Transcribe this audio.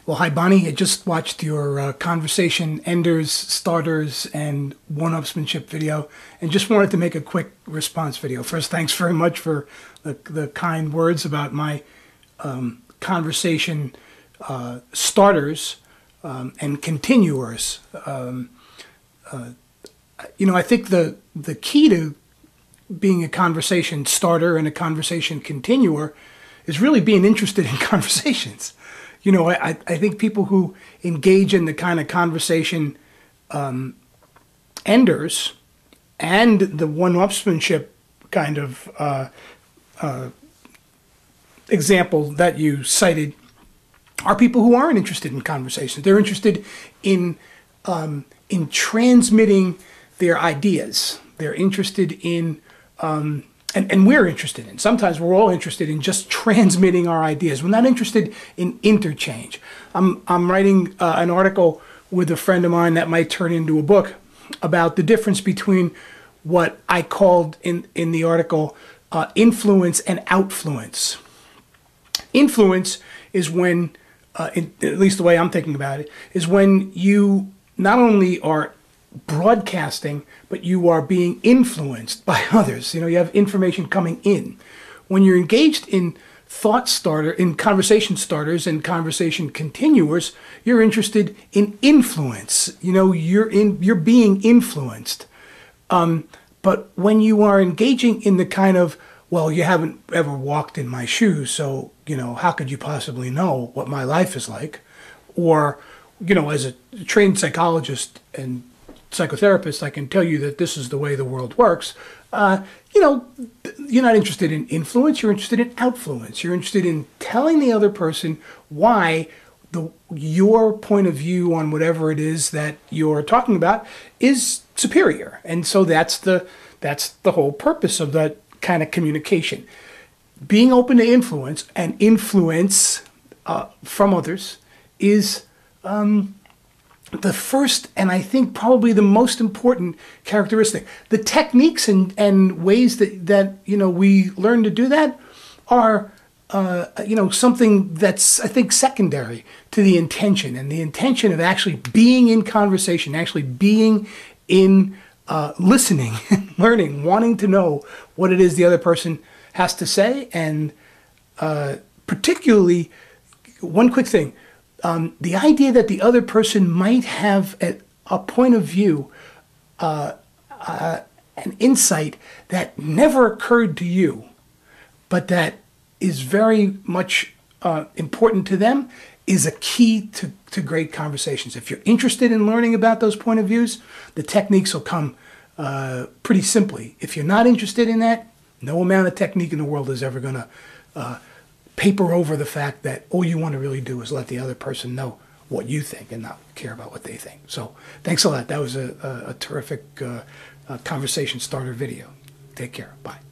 Well, hi, Bonnie. I just watched your conversation enders, starters, and one-upsmanship video, and just wanted to make a quick response video. First, thanks very much for the kind words about my conversation starters and continuers. I think the key to being a conversation starter and a conversation continuer is really being interested in conversations. I think people who engage in the kind of conversation enders and the one-upsmanship kind of example that you cited are people who aren't interested in conversations. They're interested in transmitting their ideas. They're interested in and we're interested in. Sometimes we're all interested in just transmitting our ideas. We're not interested in interchange. I'm writing an article with a friend of mine that might turn into a book about the difference between what I called in the article influence and outfluence. Influence is when, at least the way I'm thinking about it, is when you not only are broadcasting, but you are being influenced by others. You have information coming in. When you're engaged in conversation starters and conversation continuers, you're interested in influence. You're being influenced. But when you are engaging in the kind of, well, you haven't ever walked in my shoes, so how could you possibly know what my life is like? Or as a trained psychologist and psychotherapist, I can tell you that this is the way the world works. You're not interested in influence, you're interested in outfluence. You're interested in telling the other person why your point of view on whatever it is that you're talking about is superior. And so that's the whole purpose of that kind of communication. Being open to influence and influence from others is the first, and I think probably the most important characteristic. The techniques and ways that we learn to do that are something that's, I think, secondary to the intention, and the intention of actually being in conversation, actually being in listening, learning, wanting to know what it is the other person has to say, and particularly, one quick thing. The idea that the other person might have a point of view, an insight that never occurred to you, but that is very much important to them, is a key to great conversations. If you're interested in learning about those point of views, the techniques will come pretty simply. If you're not interested in that, no amount of technique in the world is ever going to paper over the fact that all you want to really do is let the other person know what you think and not care about what they think. So thanks a lot. That was a terrific conversation starter video. Take care. Bye.